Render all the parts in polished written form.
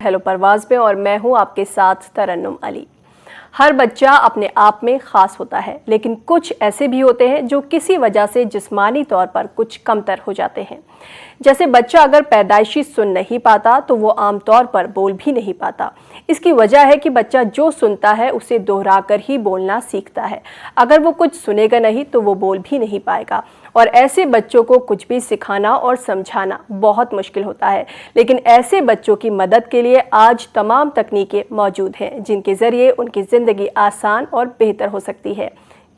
Hello परवाज़ में और मैं हूं आपके साथ तरन्नुम अली। हर बच्चा अपने आप में ख़ास होता है, लेकिन कुछ ऐसे भी होते हैं जो किसी वजह से जिस्मानी तौर पर कुछ कमतर हो जाते हैं। जैसे बच्चा अगर पैदाइशी सुन नहीं पाता तो वो आमतौर पर बोल भी नहीं पाता। इसकी वजह है कि बच्चा जो सुनता है उसे दोहराकर ही बोलना सीखता है। अगर वो कुछ सुनेगा नहीं तो वो बोल भी नहीं पाएगा, और ऐसे बच्चों को कुछ भी सिखाना और समझाना बहुत मुश्किल होता है। लेकिन ऐसे बच्चों की मदद के लिए आज तमाम तकनीकें मौजूद हैं, जिनके ज़रिए उनकी ज़िंदगी आसान और बेहतर हो सकती है।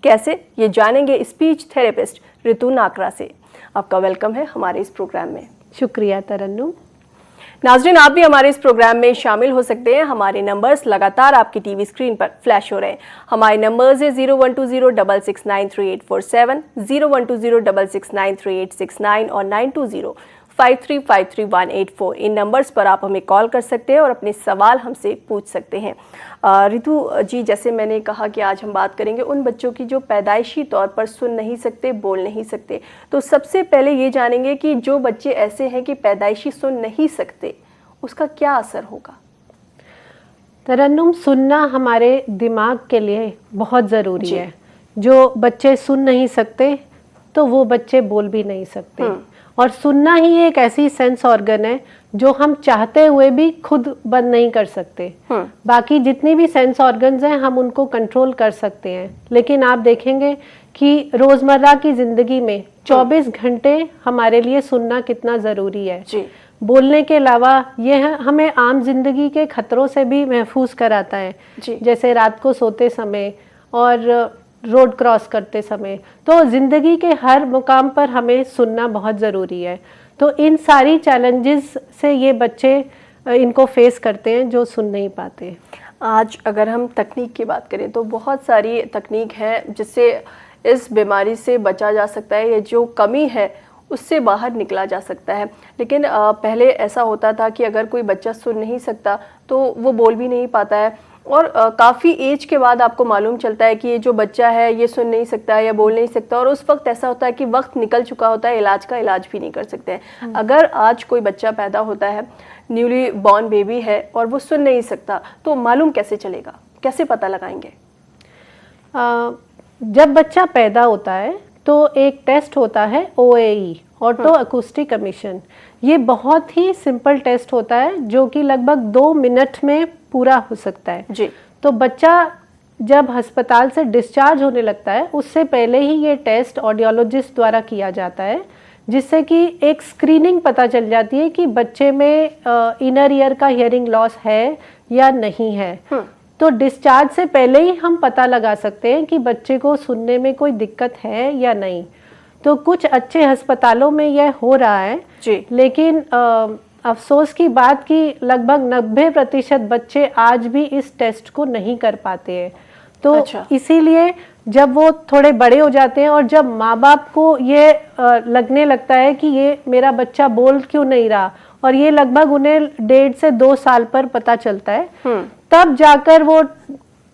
कैसे, ये जानेंगे स्पीच थेरेपिस्ट रितु नाकरा से। आपका वेलकम है हमारे इस प्रोग्राम में। शुक्रिया तरन्नुम। नाज़रीन, आप भी हमारे इस प्रोग्राम में शामिल हो सकते हैं। हमारे नंबर्स लगातार आपकी टीवी स्क्रीन पर फ्लैश हो रहे हैं। हमारे नंबर्स है 012066934847, 0120669389 और 9205353184। इन नंबर्स पर आप हमें कॉल कर सकते हैं और अपने सवाल हमसे पूछ सकते हैं। रितु जी, जैसे मैंने कहा कि आज हम बात करेंगे उन बच्चों की जो पैदाइशी तौर पर सुन नहीं सकते, बोल नहीं सकते। तो सबसे पहले ये जानेंगे कि जो बच्चे ऐसे हैं कि पैदाइशी सुन नहीं सकते, उसका क्या असर होगा? तरन्नुम, सुनना हमारे दिमाग के लिए बहुत ज़रूरी है। जो बच्चे सुन नहीं सकते तो वो बच्चे बोल भी नहीं सकते, और सुनना ही एक ऐसी सेंस ऑर्गन है जो हम चाहते हुए भी खुद बंद नहीं कर सकते। बाकी जितनी भी सेंस ऑर्गन्स हैं हम उनको कंट्रोल कर सकते हैं, लेकिन आप देखेंगे कि रोज़मर्रा की ज़िंदगी में 24 घंटे हमारे लिए सुनना कितना ज़रूरी है। बोलने के अलावा यह हमें आम जिंदगी के खतरों से भी महफूज कराता है, जैसे रात को सोते समय और रोड क्रॉस करते समय। तो ज़िंदगी के हर मुकाम पर हमें सुनना बहुत ज़रूरी है। तो इन सारी चैलेंजेस से ये बच्चे इनको फेस करते हैं जो सुन नहीं पाते। आज अगर हम तकनीक की बात करें तो बहुत सारी तकनीक है जिससे इस बीमारी से बचा जा सकता है, या जो कमी है उससे बाहर निकला जा सकता है। लेकिन पहले ऐसा होता था कि अगर कोई बच्चा सुन नहीं सकता तो वो बोल भी नहीं पाता है, और काफ़ी एज के बाद आपको मालूम चलता है कि ये जो बच्चा है ये सुन नहीं सकता या बोल नहीं सकता, और उस वक्त ऐसा होता है कि वक्त निकल चुका होता है, इलाज का इलाज भी नहीं कर सकते हैं। अगर आज कोई बच्चा पैदा होता है, न्यूली बॉर्न बेबी है, और वो सुन नहीं सकता, तो मालूम कैसे चलेगा, कैसे पता लगाएंगे? जब बच्चा पैदा होता है तो एक टेस्ट होता है OAE, ऑटो अकूस्टिक एमिशन। ये बहुत ही सिंपल टेस्ट होता है जो कि लगभग 2 मिनट में पूरा हो सकता है जी। तो बच्चा जब अस्पताल से डिस्चार्ज होने लगता है उससे पहले ही ये टेस्ट ऑडियोलॉजिस्ट द्वारा किया जाता है, जिससे कि एक स्क्रीनिंग पता चल जाती है कि बच्चे में इनर ईयर का हियरिंग लॉस है या नहीं है। तो डिस्चार्ज से पहले ही हम पता लगा सकते हैं कि बच्चे को सुनने में कोई दिक्कत है या नहीं। तो कुछ अच्छे अस्पतालों में यह हो रहा है जी। लेकिन अफसोस की बात कि लगभग 90% बच्चे आज भी इस टेस्ट को नहीं कर पाते हैं। तो इसीलिए जब वो थोड़े बड़े हो जाते हैं और जब माँ बाप को ये लगने लगता है कि ये मेरा बच्चा बोल क्यों नहीं रहा, और ये लगभग उन्हें 1.5 से 2 साल पर पता चलता है, तब जाकर वो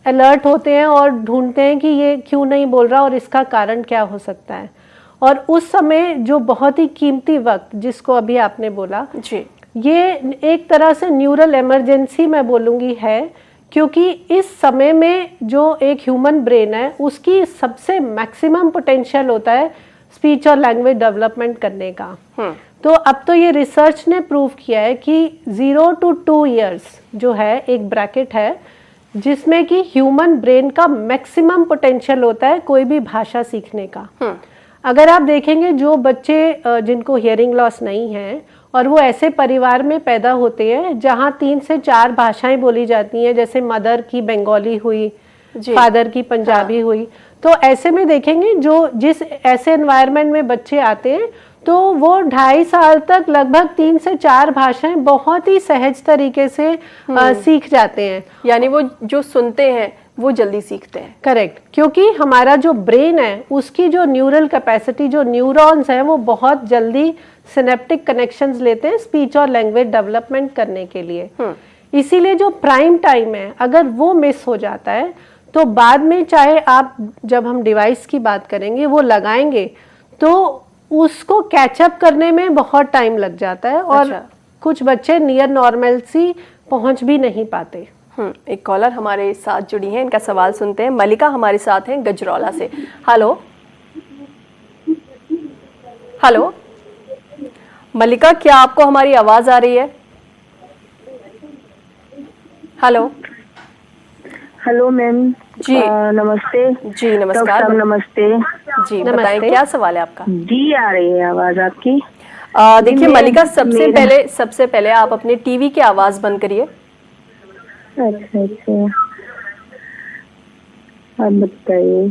अलर्ट होते हैं और ढूंढते हैं कि ये क्यों नहीं बोल रहा और इसका कारण क्या हो सकता है। और उस समय जो बहुत ही कीमती वक्त जिसको अभी आपने बोला जी, ये एक तरह से न्यूरल इमरजेंसी मैं बोलूँगी है, क्योंकि इस समय में जो एक ह्यूमन ब्रेन है उसकी सबसे मैक्सिमम पोटेंशियल होता है स्पीच और लैंग्वेज डेवलपमेंट करने का। तो अब तो ये रिसर्च ने प्रूव किया है कि 0 to 2 years जो है एक ब्रैकेट है जिसमें कि ह्यूमन ब्रेन का मैक्सिमम पोटेंशियल होता है कोई भी भाषा सीखने का। अगर आप देखेंगे जो बच्चे जिनको हियरिंग लॉस नहीं है और वो ऐसे परिवार में पैदा होते हैं जहाँ 3 से 4 भाषाएं बोली जाती हैं, जैसे मदर की बंगाली हुई, फादर की पंजाबी हुई, तो ऐसे में देखेंगे जो जिस ऐसे एनवायरनमेंट में बच्चे आते हैं तो वो 2.5 साल तक लगभग 3 से 4 भाषाएं बहुत ही सहज तरीके से सीख जाते हैं। यानी वो जो सुनते हैं वो जल्दी सीखते हैं। करेक्ट, क्योंकि हमारा जो ब्रेन है उसकी जो न्यूरल कैपेसिटी, जो न्यूरॉन्स हैं, वो बहुत जल्दी सिनेप्टिक कनेक्शंस लेते हैं स्पीच और लैंग्वेज डेवलपमेंट करने के लिए। इसीलिए जो प्राइम टाइम है अगर वो मिस हो जाता है तो बाद में चाहे आप, जब हम डिवाइस की बात करेंगे, वो लगाएंगे तो उसको कैचअप करने में बहुत टाइम लग जाता है। और कुछ बच्चे नियर नॉर्मलसी पहुंच भी नहीं पाते। एक कॉलर हमारे साथ जुड़ी हैं, इनका सवाल सुनते हैं। मलिका हमारे साथ हैं गजरौला से। हेलो हेलो मलिका, क्या आपको हमारी आवाज आ रही है? हेलो हेलो मैम जी नमस्ते। जी नमस्कार। डॉक्टर साहब नमस्ते। जी बताएं, क्या सवाल है आपका? जी आ रही है आवाज आपकी। देखिए मलिका, सबसे पहले आप अपने टीवी की आवाज बंद करिए। अच्छा अच्छा, आप बताइए।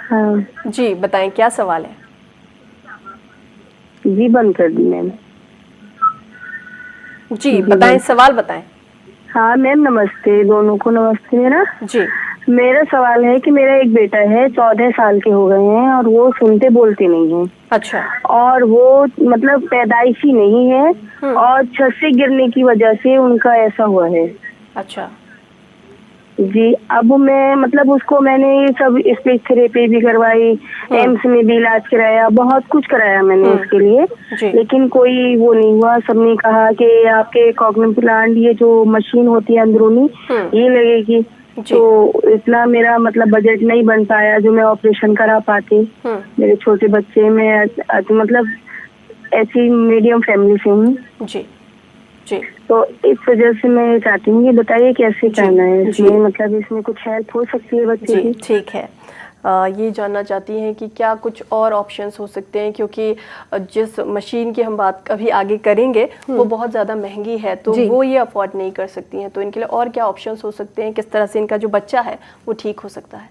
हाँ जी बताएं, क्या सवाल है? जी बंद कर दी मैम। जी बताएं, सवाल बताएं। हाँ मैम नमस्ते, दोनों को नमस्ते। जी मेरा सवाल है कि मेरा एक बेटा है, 14 साल के हो गए हैं और वो सुनते बोलते नहीं है। अच्छा। और वो मतलब पैदाइशी नहीं है और छत से गिरने की वजह से उनका ऐसा हुआ है। अच्छा जी, अब मैं मतलब उसको मैंने सब स्पीच थेरेपी भी करवाई, एम्स में भी इलाज कराया, बहुत कुछ कराया मैंने उसके लिए, लेकिन कोई वो नहीं हुआ। सबने कहा कि आपके कॉग्निटिव प्लांट, ये जो मशीन होती है अंदरूनी, ये लगेगी। तो इतना मेरा मतलब बजट नहीं बन पाया जो मैं ऑपरेशन करा पाती। मेरे छोटे बच्चे में मतलब ऐसी मीडियम फैमिली से हूँ जी जी। तो इस वजह से मैं चाहती हूँ, ये बताइए कैसे करना है इसमें, मतलब इसमें कुछ हेल्प हो सकती है बच्चे की? ठीक है। ये जानना चाहती हैं कि क्या कुछ और ऑप्शंस हो सकते हैं, क्योंकि जिस मशीन की हम बात अभी आगे करेंगे वो बहुत ज़्यादा महंगी है, तो वो ये अफोर्ड नहीं कर सकती हैं। तो इनके लिए और क्या ऑप्शंस हो सकते हैं, किस तरह से इनका जो बच्चा है वो ठीक हो सकता है?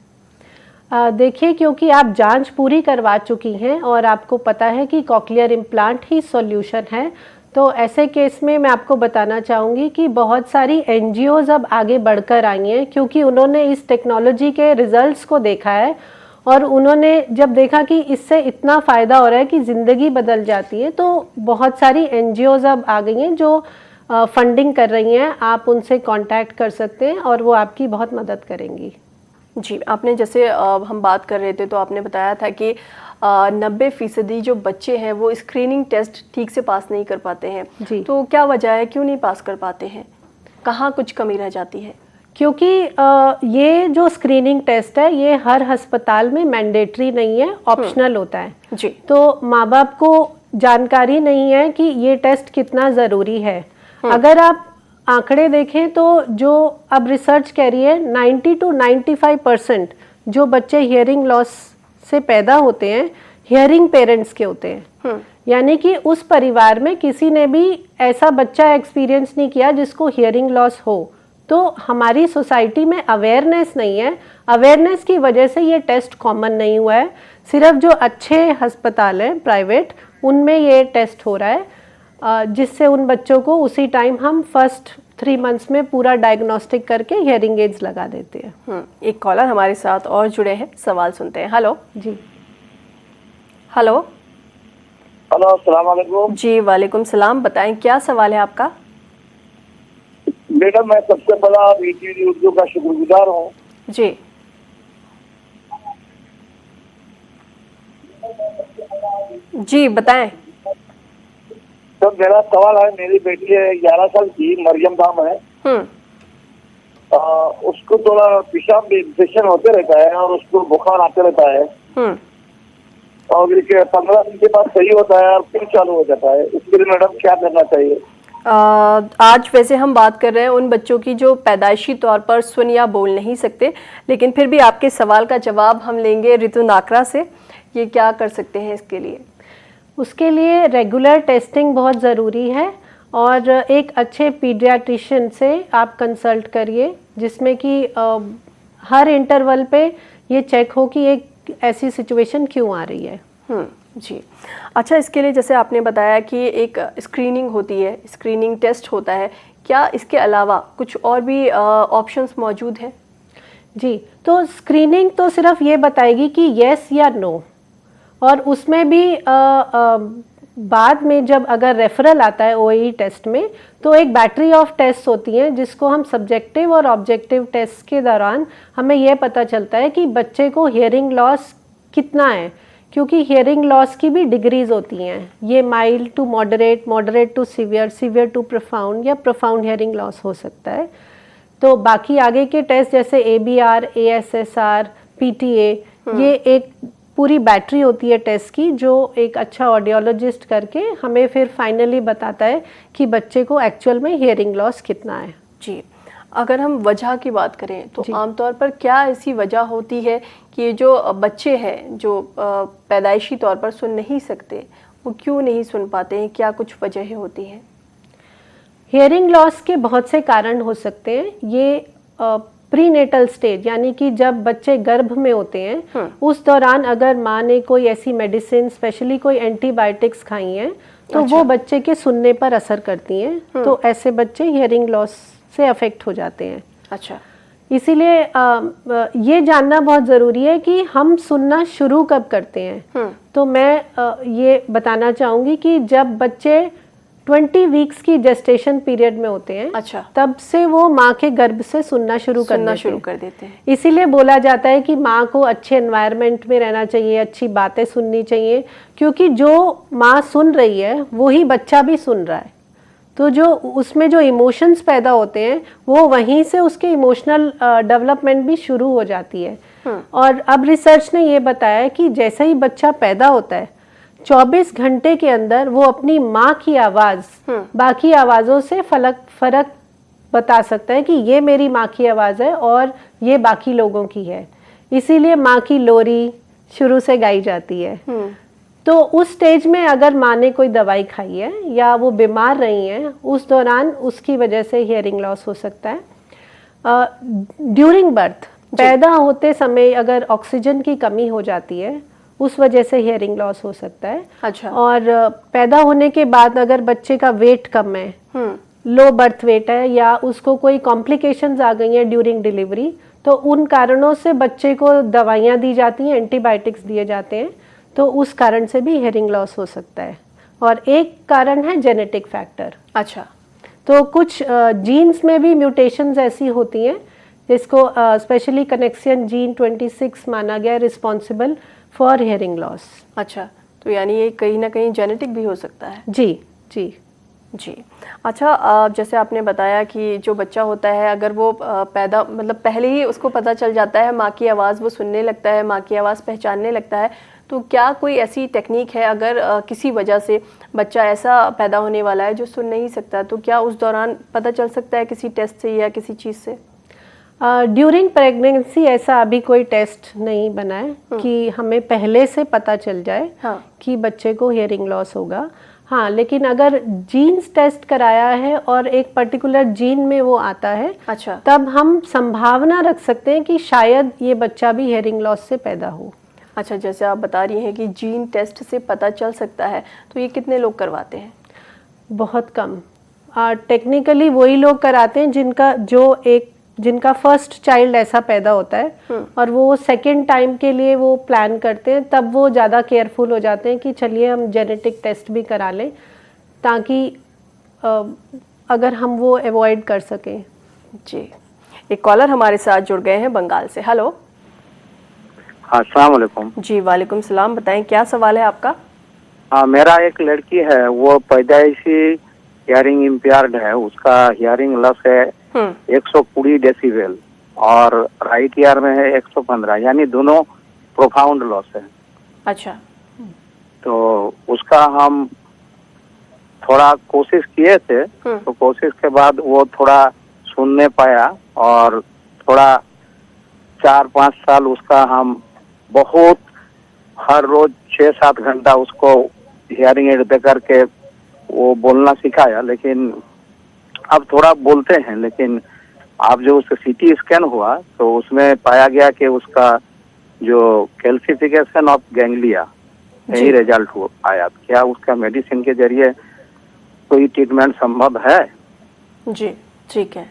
देखिए, क्योंकि आप जांच पूरी करवा चुकी हैं और आपको पता है कि कॉक्लियर इम्प्लांट ही सॉल्यूशन है, तो ऐसे केस में मैं आपको बताना चाहूँगी कि बहुत सारी एनजीओज अब आगे बढ़कर आई हैं, क्योंकि उन्होंने इस टेक्नोलॉजी के रिजल्ट्स को देखा है और उन्होंने जब देखा कि इससे इतना फ़ायदा हो रहा है कि ज़िंदगी बदल जाती है, तो बहुत सारी एनजीओज अब आ गई हैं जो फंडिंग कर रही हैं। आप उनसे कांटेक्ट कर सकते हैं और वो आपकी बहुत मदद करेंगी। जी, आपने जैसे हम बात कर रहे थे तो आपने बताया था कि 90% जो बच्चे हैं वो स्क्रीनिंग टेस्ट ठीक से पास नहीं कर पाते हैं। जी। तो क्या वजह है, क्यों नहीं पास कर पाते हैं, कहाँ कुछ कमी रह जाती है? क्योंकि ये जो स्क्रीनिंग टेस्ट है ये हर अस्पताल में मैंडेटरी नहीं है, ऑप्शनल होता है। जी। तो माँ बाप को जानकारी नहीं है कि ये टेस्ट कितना ज़रूरी है। अगर आप आंकड़े देखें तो जो अब रिसर्च कह रही है 90 to 95% जो बच्चे हियरिंग लॉस से पैदा होते हैं हियरिंग पेरेंट्स के होते हैं। यानी कि उस परिवार में किसी ने भी ऐसा बच्चा एक्सपीरियंस नहीं किया जिसको हियरिंग लॉस हो। तो हमारी सोसाइटी में अवेयरनेस नहीं है, अवेयरनेस की वजह से ये टेस्ट कॉमन नहीं हुआ है। सिर्फ जो अच्छे अस्पताल हैं प्राइवेट, उनमें ये टेस्ट हो रहा है, जिससे उन बच्चों को उसी टाइम हम फर्स्ट 3 months में पूरा डायग्नोस्टिक करके हियरिंग एड्स लगा देते हैं। एक कॉलर हमारे साथ और जुड़े हैं, सवाल सुनते हैं। हेलो जी। हेलो हेलो, अस्सलाम वालेकुम। जी वालेकुम सलाम, बताएं क्या सवाल है आपका? बेटा, मैं सबसे बड़ा वीटीवी उर्दू का शुक्रगुजार हूँ। जी जी बताएं। तो मेरा सवाल है, मेरी बेटी है 11 साल की, मरियम नाम है। उसको थोड़ा पेशाब में इन्फेक्शन होते रहता है और उसको बुखार आते रहता है और 15 दिन के बाद सही होता है और फिर चालू हो जाता है। इसके लिए मैडम क्या करना चाहिए? आज वैसे हम बात कर रहे हैं उन बच्चों की जो पैदाइशी तौर पर सुन या बोल नहीं सकते, लेकिन फिर भी आपके सवाल का जवाब हम लेंगे ऋतु नाकरा से। ये क्या कर सकते हैं इसके लिए? उसके लिए रेगुलर टेस्टिंग बहुत ज़रूरी है और एक अच्छे पीडियाट्रिशियन से आप कंसल्ट करिए, जिसमें कि हर इंटरवल पे ये चेक हो कि एक ऐसी सिचुएशन क्यों आ रही है। जी अच्छा, इसके लिए जैसे आपने बताया कि एक स्क्रीनिंग होती है, स्क्रीनिंग टेस्ट होता है, क्या इसके अलावा कुछ और भी ऑप्शंस मौजूद हैं? जी, तो स्क्रीनिंग तो सिर्फ ये बताएगी कि येस या नो, और उसमें भी बाद में जब अगर रेफरल आता है ओएई टेस्ट में, तो एक बैटरी ऑफ टेस्ट होती हैं जिसको हम सब्जेक्टिव और ऑब्जेक्टिव टेस्ट के दौरान हमें यह पता चलता है कि बच्चे को हियरिंग लॉस कितना है। क्योंकि हियरिंग लॉस की भी डिग्रीज होती हैं, ये mild to moderate, moderate to severe, severe to profound या प्रोफाउंड हियरिंग लॉस हो सकता है। तो बाकी आगे के टेस्ट जैसे ABR, ASSR, PTA, ये एक पूरी बैटरी होती है टेस्ट की, जो एक अच्छा ऑडियोलॉजिस्ट करके हमें फिर फाइनली बताता है कि बच्चे को एक्चुअल में हियरिंग लॉस कितना है। जी, अगर हम वजह की बात करें तो आमतौर पर क्या ऐसी वजह होती है कि जो बच्चे हैं जो पैदाइशी तौर पर सुन नहीं सकते, वो क्यों नहीं सुन पाते हैं? क्या कुछ वजह होती हैं? हियरिंग लॉस के बहुत से कारण हो सकते हैं। ये प्रीनेटल स्टेज यानी कि जब बच्चे गर्भ में होते हैं उस दौरान अगर माँ ने कोई ऐसी मेडिसिन, स्पेशली कोई एंटीबायोटिक्स खाई हैं तो वो बच्चे के सुनने पर असर करती हैं, तो ऐसे बच्चे हियरिंग लॉस से अफेक्ट हो जाते हैं। अच्छा, इसीलिए ये जानना बहुत ज़रूरी है कि हम सुनना शुरू कब करते हैं। तो मैं ये बताना चाहूँगी कि जब बच्चे 20 वीक्स की जेस्टेशन पीरियड में होते हैं, अच्छा, तब से वो माँ के गर्भ से सुनना शुरू कर देते हैं। इसीलिए बोला जाता है कि माँ को अच्छे एनवायरनमेंट में रहना चाहिए, अच्छी बातें सुननी चाहिए, क्योंकि जो माँ सुन रही है वही बच्चा भी सुन रहा है। तो जो उसमें जो इमोशंस पैदा होते हैं वो वहीं से उसके इमोशनल डेवलपमेंट भी शुरू हो जाती है। और अब रिसर्च ने ये बताया है कि जैसे ही बच्चा पैदा होता है 24 घंटे के अंदर वो अपनी माँ की आवाज़ बाकी आवाज़ों से फर्क बता सकता है कि ये मेरी माँ की आवाज़ है और ये बाकी लोगों की है। इसीलिए माँ की लोरी शुरू से गाई जाती है। तो उस स्टेज में अगर माँ ने कोई दवाई खाई है या वो बीमार रही हैं, उस दौरान उसकी वजह से हियरिंग लॉस हो सकता है। ड्यूरिंग बर्थ, पैदा होते समय अगर ऑक्सीजन की कमी हो जाती है उस वजह से हियरिंग लॉस हो सकता है। अच्छा, और पैदा होने के बाद अगर बच्चे का वेट कम है, लो बर्थ वेट है या उसको कोई कॉम्प्लिकेशंस आ गई हैं ड्यूरिंग डिलीवरी, तो उन कारणों से बच्चे को दवाइयाँ दी जाती हैं, एंटीबायोटिक्स दिए जाते हैं, तो उस कारण से भी हियरिंग लॉस हो सकता है। और एक कारण है जेनेटिक फैक्टर। अच्छा, तो कुछ जीन्स में भी म्यूटेशंस ऐसी होती हैं जिसको स्पेशली कनेक्शन जीन 26 माना गया रिस्पॉन्सिबल फॉर हियरिंग लॉस। अच्छा, तो यानी ये कहीं ना कहीं जेनेटिक भी हो सकता है। जी जी जी। अच्छा, जैसे आपने बताया कि जो बच्चा होता है अगर वो पैदा मतलब पहले ही उसको पता चल जाता है, माँ की आवाज़ वो सुनने लगता है, माँ की आवाज़ पहचानने लगता है, तो क्या कोई ऐसी टेक्निक है अगर किसी वजह से बच्चा ऐसा पैदा होने वाला है जो सुन नहीं सकता, तो क्या उस दौरान पता चल सकता है किसी टेस्ट से या किसी चीज़ से? ड्यूरिंग प्रेगनेंसी ऐसा अभी कोई टेस्ट नहीं बना है कि हमें पहले से पता चल जाए कि बच्चे को हियरिंग लॉस होगा। हाँ, लेकिन अगर जीन्स टेस्ट कराया है और एक पर्टिकुलर जीन में वो आता है, अच्छा, तब हम संभावना रख सकते हैं कि शायद ये बच्चा भी हियरिंग लॉस से पैदा हो। अच्छा, जैसे आप बता रही हैं कि जीन टेस्ट से पता चल सकता है, तो ये कितने लोग करवाते हैं? बहुत कम। टेक्निकली वही लोग कराते हैं जिनका फर्स्ट चाइल्ड ऐसा पैदा होता है और वो सेकेंड टाइम के लिए वो प्लान करते हैं, तब वो ज़्यादा केयरफुल हो जाते हैं कि चलिए हम जेनेटिक टेस्ट भी करा लें ताकि अगर हम वो अवॉइड कर सकें। जी, एक कॉलर हमारे साथ जुड़ गए हैं बंगाल से। हेलो। हाँ, अस्सलाम वालेकुम। जी, वालेकुम सलाम। बताएं क्या सवाल है आपका? हाँ, मेरा एक लड़की है, वो पैदाइशी हियरिंग इम्पेयर्ड है, उसका हियरिंग लॉस है 120 डेसिबल और राइट ईयर में है 115, यानी दोनों प्रोफाउंड लॉस है। अच्छा, तो उसका हम थोड़ा कोशिश किए थे, तो कोशिश के बाद वो थोड़ा सुन नहीं पाया और थोड़ा 4-5 साल उसका हम बहुत हर रोज 6-7 घंटा उसको हियरिंग एड दे करके वो बोलना सिखाया, लेकिन अब थोड़ा बोलते हैं। लेकिन अब जो उसका CT स्कैन हुआ तो उसमें पाया गया कि उसका जो कैल्सिफिकेशन ऑफ गैंग्लिया यही रिजल्ट हो आया। क्या उसका मेडिसिन के जरिए कोई ट्रीटमेंट संभव है? जी, ठीक है।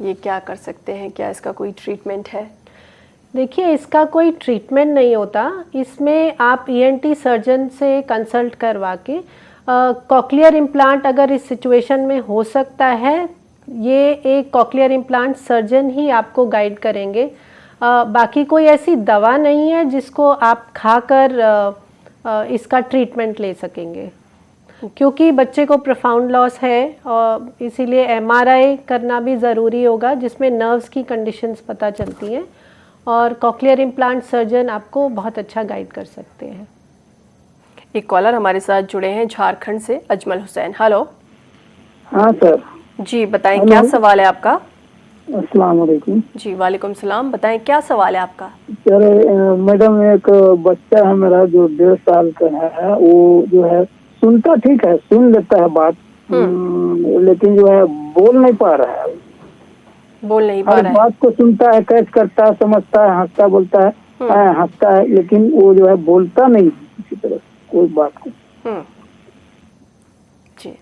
ये क्या कर सकते हैं, क्या इसका कोई ट्रीटमेंट है? देखिए, इसका कोई ट्रीटमेंट नहीं होता। इसमें आप ENT सर्जन से कंसल्ट करवा के कॉक्लियर इम्प्लांट अगर इस सिचुएशन में हो सकता है, ये एक कॉक्लियर इम्प्लांट सर्जन ही आपको गाइड करेंगे। बाकी कोई ऐसी दवा नहीं है जिसको आप खाकर इसका ट्रीटमेंट ले सकेंगे, क्योंकि बच्चे को प्रोफाउंड लॉस है और इसीलिए एमआरआई करना भी ज़रूरी होगा जिसमें नर्व्स की कंडीशंस पता चलती हैं, और कॉक्लियर इम्प्लांट सर्जन आपको बहुत अच्छा गाइड कर सकते हैं। एक कॉलर हमारे साथ जुड़े हैं झारखंड से, अजमल हुसैन। हेलो। हाँ सर जी बताएं, क्या सवाल है आपका? अस्सलाम वालेकुम। जी वालेकुम सलाम, बताएं क्या सवाल है आपका? सर मैडम, एक बच्चा है मेरा जो 1.5 साल का है, वो जो है सुनता ठीक है, सुन लेता है बात, लेकिन जो है बोल नहीं पा रहा है। बोल नहीं पा हर रहा है। बात को सुनता है, कैच करता है, समझता है, हंसता बोलता है, हंसता है, लेकिन वो जो है बोलता नहीं किसी तरह कोई बात को। जी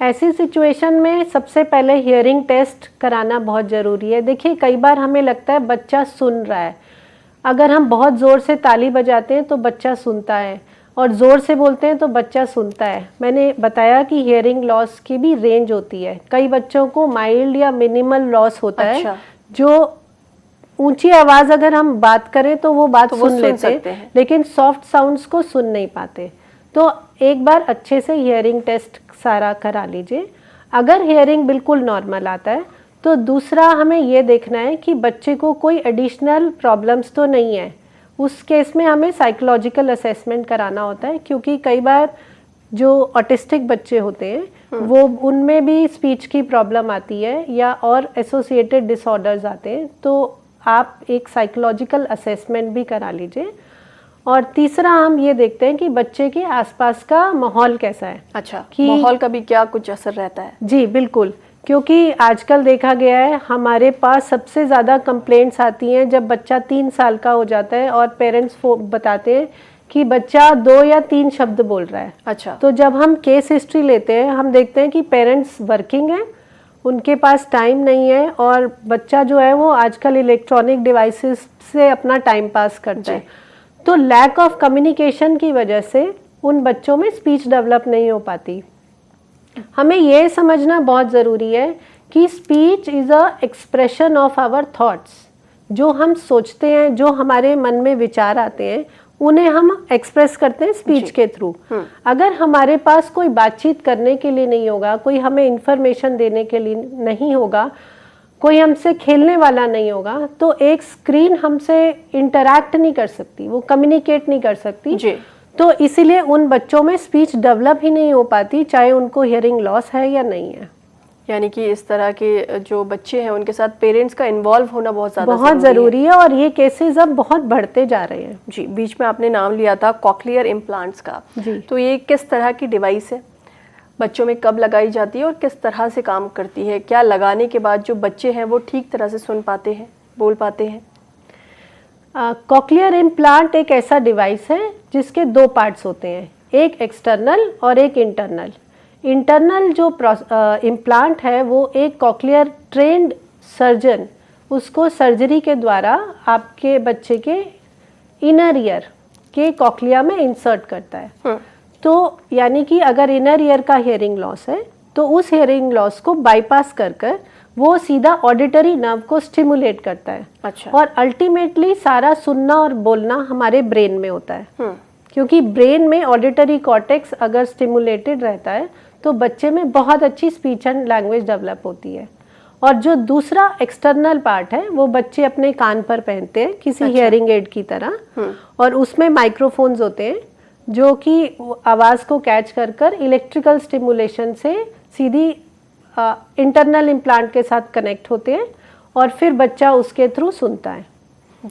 ऐसी सिचुएशन में सबसे पहले हियरिंग टेस्ट कराना बहुत ज़रूरी है। देखिए कई बार हमें लगता है बच्चा सुन रहा है, अगर हम बहुत ज़ोर से ताली बजाते हैं तो बच्चा सुनता है, और ज़ोर से बोलते हैं तो बच्चा सुनता है। मैंने बताया कि हियरिंग लॉस की भी रेंज होती है, कई बच्चों को माइल्ड या मिनिमल लॉस होता है, जो ऊंची आवाज़ अगर हम बात करें तो वो बात सुन लेते हैं, लेकिन सॉफ्ट साउंड्स को सुन नहीं पाते। तो एक बार अच्छे से हियरिंग टेस्ट सारा करा लीजिए। अगर हियरिंग बिल्कुल नॉर्मल आता है तो दूसरा हमें ये देखना है कि बच्चे को कोई एडिशनल प्रॉब्लम्स तो नहीं है। उस केस में हमें साइकोलॉजिकल असेसमेंट कराना होता है, क्योंकि कई बार जो ऑटिस्टिक बच्चे होते हैं वो उनमें भी स्पीच की प्रॉब्लम आती है या और एसोसिएटेड डिसऑर्डर्स आते हैं, तो आप एक साइकोलॉजिकल असेसमेंट भी करा लीजिए। और तीसरा हम ये देखते हैं कि बच्चे के आसपास का माहौल कैसा है। अच्छा, कि माहौल का भी क्या कुछ असर रहता है? जी बिल्कुल, क्योंकि आजकल देखा गया है हमारे पास सबसे ज़्यादा कंप्लेंट्स आती हैं जब बच्चा 3 साल का हो जाता है और पेरेंट्स बताते हैं कि बच्चा 2 या 3 शब्द बोल रहा है। अच्छा। तो जब हम केस हिस्ट्री लेते हैं हम देखते हैं कि पेरेंट्स वर्किंग हैं, उनके पास टाइम नहीं है, और बच्चा जो है वो आजकल इलेक्ट्रॉनिक डिवाइसेस से अपना टाइम पास करता है। तो लैक ऑफ कम्युनिकेशन की वजह से उन बच्चों में स्पीच डेवलप नहीं हो पाती। हमें ये समझना बहुत ज़रूरी है कि speech is a expression of our thoughts. जो हम सोचते हैं, जो हमारे मन में विचार आते हैं, उन्हें हम एक्सप्रेस करते हैं स्पीच के थ्रू। अगर हमारे पास कोई बातचीत करने के लिए नहीं होगा, कोई हमें इंफॉर्मेशन देने के लिए नहीं होगा, कोई हमसे खेलने वाला नहीं होगा, तो एक स्क्रीन हमसे इंटरैक्ट नहीं कर सकती, वो कम्युनिकेट नहीं कर सकती जी। तो इसीलिए उन बच्चों में स्पीच डेवलप ही नहीं हो पाती, चाहे उनको हियरिंग लॉस है या नहीं है। यानी कि इस तरह के जो बच्चे हैं उनके साथ पेरेंट्स का इन्वॉल्व होना बहुत ज़रूरी है, और ये केसेस अब बहुत बढ़ते जा रहे हैं। जी, बीच में आपने नाम लिया था कॉक्लियर इम्प्लांट्स का जी। तो ये किस तरह की डिवाइस है, बच्चों में कब लगाई जाती है और किस तरह से काम करती है? क्या लगाने के बाद जो बच्चे हैं वो ठीक तरह से सुन पाते हैं, बोल पाते हैं? कॉक्लियर इम्प्लांट एक ऐसा डिवाइस है जिसके 2 पार्ट्स होते हैं, एक एक्सटर्नल और एक इंटरनल। इंटरनल जो इम्प्लांट है वो एक कॉक्लियर ट्रेंड सर्जन उसको सर्जरी के द्वारा आपके बच्चे के इनर ईयर के कॉक्लिया में इंसर्ट करता है। तो यानी कि अगर इनर ईयर का हियरिंग लॉस है तो उस हियरिंग लॉस को बाईपास कर वो सीधा ऑडिटरी नर्व को स्टिमुलेट करता है। अच्छा। और अल्टीमेटली सारा सुनना और बोलना हमारे ब्रेन में होता है, क्योंकि ब्रेन में ऑडिटरी कॉर्टेक्स अगर स्टिमुलेटेड रहता है तो बच्चे में बहुत अच्छी स्पीच एंड लैंग्वेज डेवलप होती है। और जो दूसरा एक्सटर्नल पार्ट है वो बच्चे अपने कान पर पहनते हैं किसी हियरिंग एड की तरह, और उसमें माइक्रोफोन्स होते हैं जो कि आवाज़ को कैच कर इलेक्ट्रिकल स्टिमुलेशन से सीधी इंटरनल इम्प्लांट के साथ कनेक्ट होते हैं, और फिर बच्चा उसके थ्रू सुनता है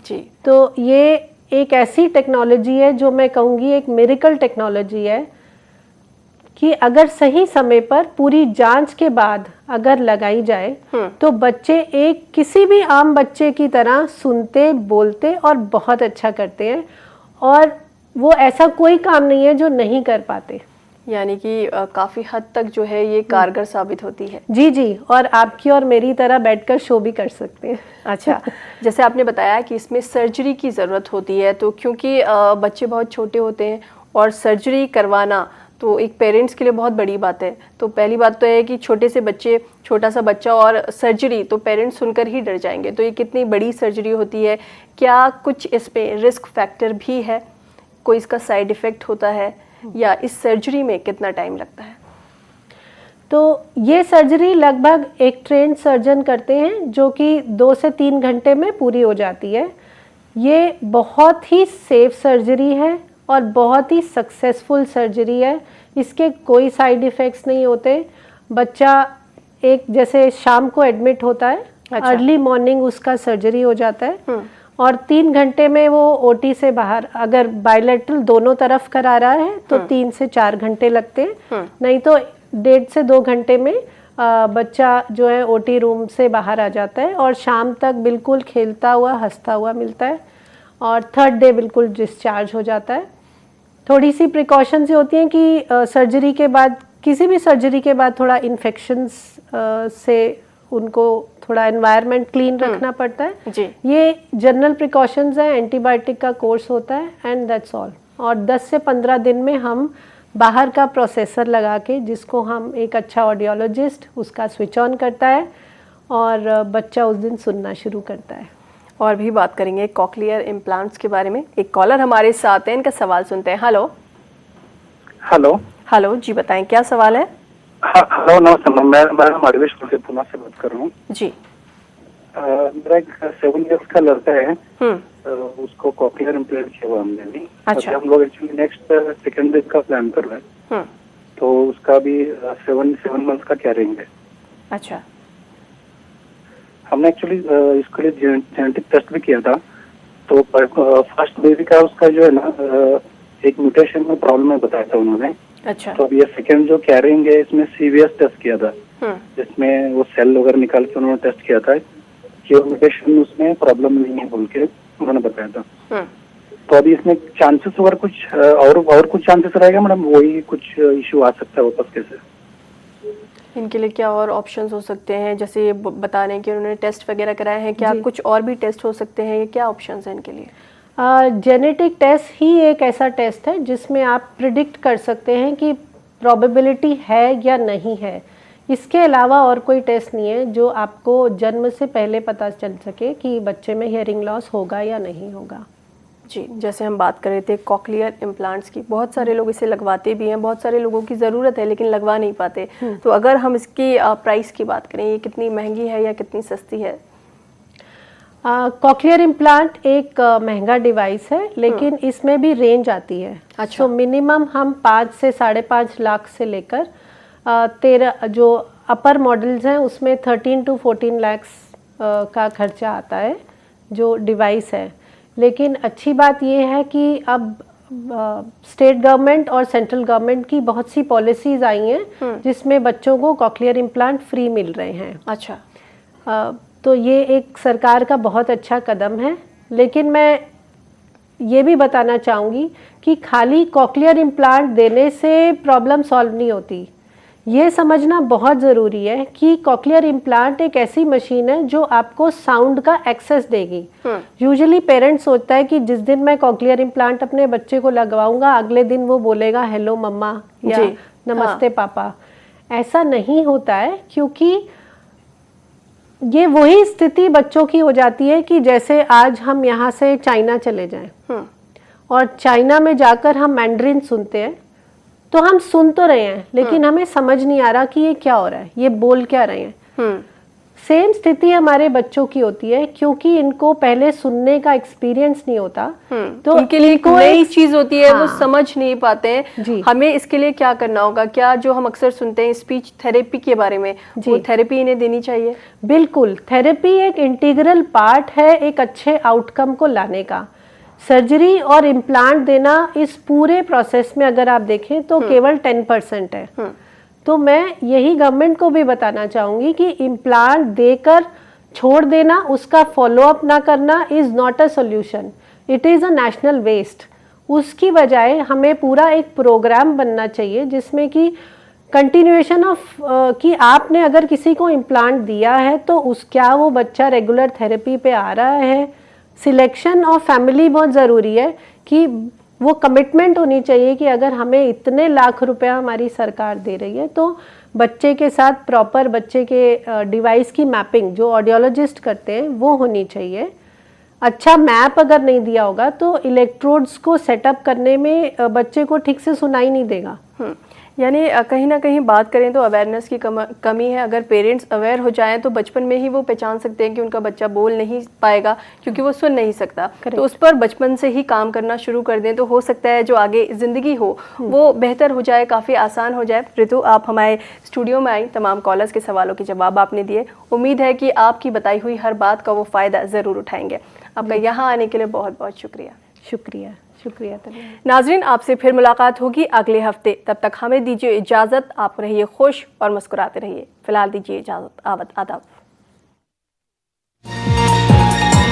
जी। तो ये एक ऐसी टेक्नोलॉजी है जो मैं कहूँगी एक मिरेकल टेक्नोलॉजी है कि अगर सही समय पर पूरी जांच के बाद अगर लगाई जाए तो बच्चे एक किसी भी आम बच्चे की तरह सुनते, बोलते और बहुत अच्छा करते हैं, और वो ऐसा कोई काम नहीं है जो नहीं कर पाते। यानी कि काफ़ी हद तक जो है ये कारगर साबित होती है। जी जी, और आपकी और मेरी तरह बैठकर शो भी कर सकते हैं। अच्छा, जैसे आपने बताया कि इसमें सर्जरी की ज़रूरत होती है, तो क्योंकि बच्चे बहुत छोटे होते हैं और सर्जरी करवाना तो एक पेरेंट्स के लिए बहुत बड़ी बात है। तो पहली बात तो है कि छोटा सा बच्चा और सर्जरी, तो पेरेंट्स सुनकर ही डर जाएंगे। तो ये कितनी बड़ी सर्जरी होती है, क्या कुछ इस पे रिस्क फैक्टर भी है, कोई इसका साइड इफ़ेक्ट होता है, या इस सर्जरी में कितना टाइम लगता है? तो ये सर्जरी लगभग एक ट्रेंड सर्जन करते हैं, जो कि 2 से 3 घंटे में पूरी हो जाती है। ये बहुत ही सेफ सर्जरी है और बहुत ही सक्सेसफुल सर्जरी है। इसके कोई साइड इफ़ेक्ट्स नहीं होते। बच्चा एक जैसे शाम को एडमिट होता है, अर्ली मॉर्निंग उसका सर्जरी हो जाता है और 3 घंटे में वो ओटी से बाहर, अगर बायलैटरल दोनों तरफ करा रहा है तो 3 से 4 घंटे लगते हैं, नहीं तो 1.5 से 2 घंटे में बच्चा जो है ओटी रूम से बाहर आ जाता है और शाम तक बिल्कुल खेलता हुआ हंसता हुआ मिलता है और 3rd डे बिल्कुल डिस्चार्ज हो जाता है। थोड़ी सी प्रिकॉशंस ये होती हैं कि सर्जरी के बाद, किसी भी सर्जरी के बाद थोड़ा इन्फेक्शंस से उनको थोड़ा एनवायरनमेंट क्लीन रखना पड़ता है जी। ये जनरल प्रिकॉशंस हैं, एंटीबायोटिक का कोर्स होता है एंड दैट्स ऑल। और 10 से 15 दिन में हम बाहर का प्रोसेसर लगा के, जिसको हम एक अच्छा ऑडियोलॉजिस्ट उसका स्विच ऑन करता है और बच्चा उस दिन सुनना शुरू करता है। और भी बात करेंगे कॉकलियर इम्प्लांट्स के बारे में। एक कॉलर हमारे साथ है, इनका सवाल सुनते हैं। हेलो हेलो हेलो जी, बताएं क्या सवाल है? हेलो नमस्ते, मैं माधवेश से पुणे से बात कर रहा हूँ जी। मेरा एक 7 इयर्स का लड़का है, उसको कॉकलियर इम्प्लांट किया हुआ हमने भी। अच्छा। हम लोग एक्चुअली नेक्स्ट सेकेंड का प्लान कर रहे हैं, तो उसका भी 7 मंथ्स का कैरिंग है। अच्छा। हमने एक्चुअली इसके लिए जेनेटिक टेस्ट भी किया था, तो फर्स्ट बेबी का उसका जो है ना एक म्यूटेशन में प्रॉब्लम है बताया था उन्होंने। अच्छा। तो अब ये सेकेंड जो कैरिंग है इसमें सीवीएस टेस्ट किया था, जिसमें वो सेल वगैरह निकाल के उन्होंने टेस्ट किया था कि वो म्यूटेशन उसमें प्रॉब्लम नहीं है बोल के उन्होंने बताया था। तो अभी इसमें चांसेस अगर कुछ और कुछ चांसेस रहेगा मैडम, वही कुछ इश्यू आ सकता है वापस कैसे? इनके लिए क्या और ऑप्शंस हो सकते हैं? जैसे ये बता रहे हैं कि उन्होंने टेस्ट वगैरह कराए हैं, क्या कुछ और भी टेस्ट हो सकते हैं? क्या ऑप्शंस हैं इनके लिए? जेनेटिक टेस्ट ही एक ऐसा टेस्ट है जिसमें आप प्रिडिक्ट कर सकते हैं कि प्रोबेबिलिटी है या नहीं है। इसके अलावा और कोई टेस्ट नहीं है जो आपको जन्म से पहले पता चल सके कि बच्चे में हियरिंग लॉस होगा या नहीं होगा। जी, जैसे हम बात कर रहे थे कॉकलियर इम्प्लांट्स की, बहुत सारे लोग इसे लगवाते भी हैं, बहुत सारे लोगों की ज़रूरत है लेकिन लगवा नहीं पाते। तो अगर हम इसकी प्राइस की बात करें, ये कितनी महंगी है या कितनी सस्ती है? कॉकलियर इम्प्लांट एक महंगा डिवाइस है, लेकिन इसमें भी रेंज आती है। अच्छा। तो मिनिमम हम 5 से 5.5 लाख से लेकर 13 जो अपर मॉडल्स हैं उसमें 13 to 14 लाख का खर्चा आता है जो डिवाइस है। लेकिन अच्छी बात यह है कि अब स्टेट गवर्नमेंट और सेंट्रल गवर्नमेंट की बहुत सी पॉलिसीज आई हैं जिसमें बच्चों को कॉकलियर इम्प्लांट फ्री मिल रहे हैं। अच्छा। तो ये एक सरकार का बहुत अच्छा कदम है। लेकिन मैं ये भी बताना चाहूँगी कि खाली कॉकलियर इम्प्लांट देने से प्रॉब्लम सॉल्व नहीं होती। ये समझना बहुत ज़रूरी है कि कॉकलियर इम्प्लांट एक ऐसी मशीन है जो आपको साउंड का एक्सेस देगी। यूजुअली पेरेंट्स सोचता है कि जिस दिन मैं कॉकलियर इम्प्लांट अपने बच्चे को लगवाऊंगा अगले दिन वो बोलेगा हेलो मम्मा या नमस्ते पापा। ऐसा नहीं होता है, क्योंकि ये वही स्थिति बच्चों की हो जाती है कि जैसे आज हम यहाँ से चाइना चले जाएं और चाइना में जाकर हम मैंड्रिन सुनते हैं, तो हम सुन तो रहे हैं लेकिन हमें समझ नहीं आ रहा कि ये क्या हो रहा है, ये बोल क्या रहे हैं। सेम स्थिति हमारे बच्चों की होती है, क्योंकि इनको पहले सुनने का एक्सपीरियंस नहीं होता, तो उनके लिए नई चीज होती है। वो समझ नहीं पाते हैं। हमें इसके लिए क्या करना होगा? क्या जो हम अक्सर सुनते हैं स्पीच थेरेपी के बारे में, वो थेरेपी इन्हें देनी चाहिए? बिल्कुल, थेरेपी एक इंटीग्रल पार्ट है एक अच्छे आउटकम को लाने का। सर्जरी और इम्प्लांट देना इस पूरे प्रोसेस में अगर आप देखें तो केवल 10% है। तो मैं यही गवर्नमेंट को भी बताना चाहूँगी कि इम्प्लांट देकर छोड़ देना, उसका फॉलोअप ना करना is not a solution, it is a national waste. उसकी बजाय हमें पूरा एक प्रोग्राम बनना चाहिए जिसमें कि कंटिन्यूएशन ऑफ कि आपने अगर किसी को इम्प्लांट दिया है तो क्या वो बच्चा रेगुलर थेरेपी पे आ रहा है। सिलेक्शन ऑफ फैमिली बहुत ज़रूरी है कि वो कमिटमेंट होनी चाहिए कि अगर हमें इतने लाख रुपया हमारी सरकार दे रही है तो बच्चे के साथ प्रॉपर बच्चे के डिवाइस की मैपिंग जो ऑडियोलॉजिस्ट करते हैं वो होनी चाहिए। अच्छा मैप अगर नहीं दिया होगा तो इलेक्ट्रोड्स को सेटअप करने में बच्चे को ठीक से सुनाई नहीं देगा। यानी कहीं ना कहीं बात करें तो अवेयरनेस की कमी है। अगर पेरेंट्स अवेयर हो जाएं तो बचपन में ही वो पहचान सकते हैं कि उनका बच्चा बोल नहीं पाएगा क्योंकि वो सुन नहीं सकता। तो उस पर बचपन से ही काम करना शुरू कर दें तो हो सकता है जो आगे ज़िंदगी हो वो बेहतर हो जाए, काफ़ी आसान हो जाए। ऋतु, आप हमारे स्टूडियो में आई, तमाम कॉलर्स के सवालों के जवाब आपने दिए। उम्मीद है कि आपकी बताई हुई हर बात का वो फ़ायदा ज़रूर उठाएंगे। आपका यहाँ आने के लिए बहुत बहुत शुक्रिया। शुक्रिया नाजरीन, आपसे फिर मुलाकात होगी अगले हफ्ते। तब तक हमें दीजिए इजाज़त। आप रहिए खुश और मुस्कुराते रहिए। फिलहाल दीजिए इजाज़त। आदाब।